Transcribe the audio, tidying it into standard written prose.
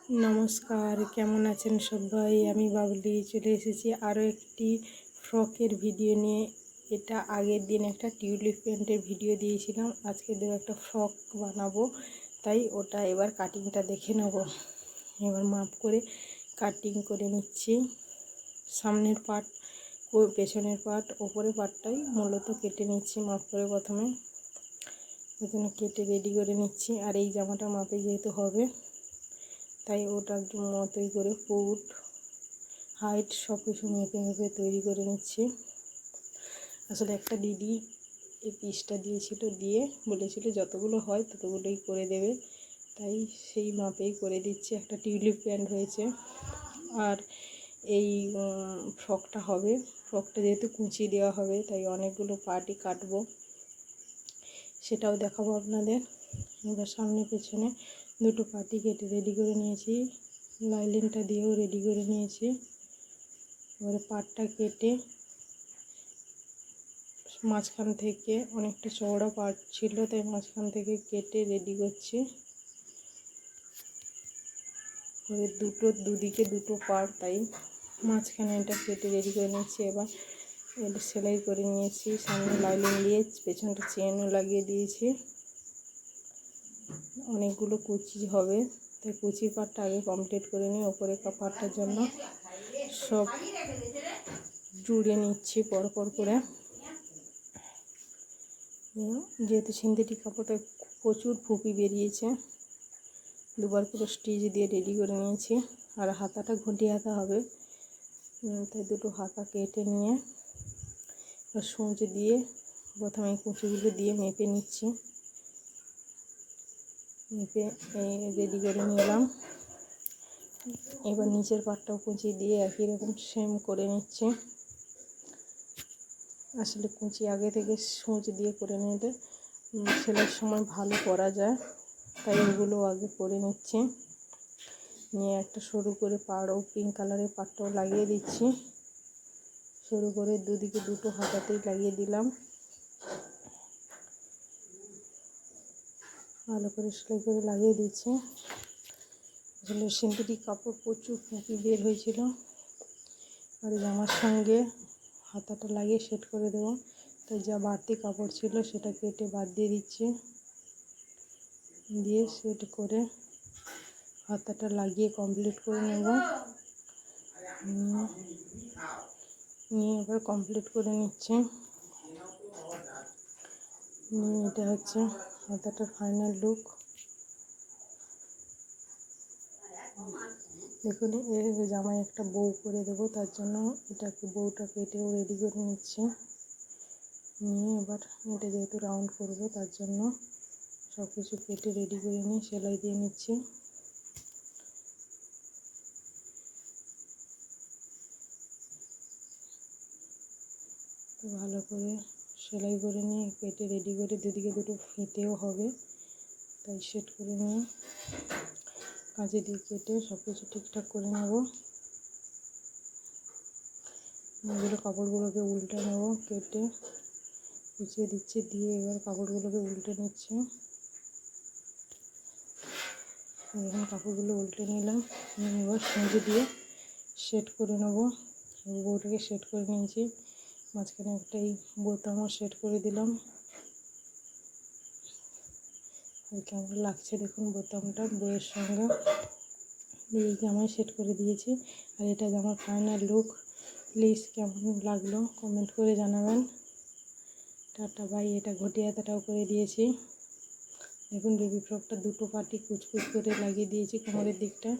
নমস্কার, কেমন আছেন সবাই? আমি বাবলি চলে এসেছি আরও একটি ফ্রকের ভিডিও নিয়ে। এটা আগের দিন একটা টিউলিপ প্যান্টের ভিডিও দিয়েছিলাম, আজকে দেবো একটা ফ্রক বানাবো, তাই ওটা এবার কাটিংটা দেখে নেব। এবার মাপ করে কাটিং করে নিচ্ছি। সামনের পার্ট, পেছনের পার্ট, ওপরের পার্টটাই মূলত কেটে নিচ্ছি মাপ করে। প্রথমে কেটে রেডি করে নিচ্ছি। আর এই জামাটা মাপে যেহেতু হবে, তাই ওটার মতোই করে ফুট, হাইট সব কিছু মেপে মেপে তৈরি করে নিচ্ছি। আসলে একটা দিদি এই পিসটা দিয়েছিল, দিয়ে বলেছিল যতগুলো হয় ততগুলোই করে দেবে, তাই সেই মাপেই করে দিচ্ছি। একটা টিউলিপ প্যান্ট হয়েছে। আর এই ফ্রকটা হবে, ফ্রকটা যেহেতু কুঁচি দেওয়া হবে, তাই অনেকগুলো পার্টই কাটবো, সেটাও দেখাবো আপনাদের। এবার সামনে পেছনে দুটো পার্টি কেটে রেডি করে নিয়েছি, লাইলিনটা দিয়েও রেডি করে নিয়েছি। এবারে পাটটা কেটে মাঝখান থেকে, অনেকটা চওড়া পাট ছিল তাই মাঝখান থেকে কেটে রেডি করছি। এবার দুদিকে দুটো পাট, তাই মাঝখানে এটা কেটে রেডি করে নিচ্ছি। এবার এটা সেলাই করে নিয়েছি, সামনে লাইলিন দিয়ে, পেছনটা চেনও লাগিয়ে দিয়েছি। অনেকগুলো কুচি হবে, তাই কুচির পাটটা আগে কমপ্লিট করে নিই। ওপরে পাটটার জন্য সব জুড়ে নিচ্ছি পরপর করে। যেহেতু সিনথেটিক কাপড়টা প্রচুর ফুপি বেরিয়েছে, দুবার পুরো স্টিচ দিয়ে রেডি করে নিয়েছি। আর হাতাটা ঘটি হাতা হবে, তাই দুটো হাতা কেটে নিয়ে সূচ দিয়ে প্রথমে এই কুচিগুলো দিয়ে মেপে নিচ্ছি। মেপে রেডি করে নিলাম। এবার নিচের পাটটাও কুচি দিয়ে একই রকম সেম করে নিচ্ছি। আসলে কুচি আগে থেকে সূচ দিয়ে করে নিলে সেলাইয়ের সময় ভালো করা যায়, তাই ওগুলো আগে করে নিচ্ছি। নিয়ে একটা সরু করে পাড়ও, পিঙ্ক কালারের পাটটাও লাগিয়ে দিচ্ছি। সরু করে দুদিকে দুটো হাতাতেই লাগিয়ে দিলাম। ভালো করে সেলাই করে লাগিয়ে দিচ্ছি। আসলে সিনথেটিক কাপড় প্রচুর ফুঁকি বের হয়েছিল। আর জামার সঙ্গে হাতাটা লাগিয়ে সেট করে দেবো, তাই যা বাড়তি কাপড় ছিল সেটা কেটে বাদ দিয়ে দিচ্ছি। দিয়ে সেট করে হাতাটা লাগিয়ে কমপ্লিট করে নেব। নিয়ে এবার কমপ্লিট করে নিচ্ছি। এটা হচ্ছে হাতাটার ফাইনাল লুক। দেখুন, এর জামায় একটা বউ করে দেবো, তার জন্য এটাকে বউটা কেটেও রেডি করে নিচ্ছি। নিয়ে এবার এটা যেহেতু রাউন্ড করব, তার জন্য সব কিছু কেটে রেডি করে নিয়ে সেলাই দিয়ে নিচ্ছি। তো ভালো করে সেলাই করে নিয়ে কেটে রেডি করে, দুদিকে দুটো ফিতেও হবে, তাই সেট করে নিয়ে কাঁচি দিয়ে কেটে সব কিছু ঠিকঠাক করে নেব। এগুলো কাপড়গুলোকে উল্টে নেব, কেটে কুচিয়ে দিচ্ছি, দিয়ে এবার কাপড়গুলোকে উল্টে নিচ্ছি। এখন কাপড়গুলো উল্টে নিলাম, এবার সূচি দিয়ে সেট করে নেব। বউটাকে সেট করে নিয়েছি, মাঝখানে একটা এই বোতামও সেট করে দিলাম। আর কেমন লাগছে দেখুন বোতামটা বউয়ের সঙ্গে। এই জামায় সেট করে দিয়েছি। আর এটা জামার ফাইনাল লুক। প্লিজ কেমন লাগলো কমেন্ট করে জানাবেন। Tata bye. এটা ঘটি হাতাটাও করে দিয়েছি। দেখুন বেবি ফ্রকটা দুটো পাটি কুচকুচ করে লাগিয়ে দিয়েছি কোমরের দিকটা।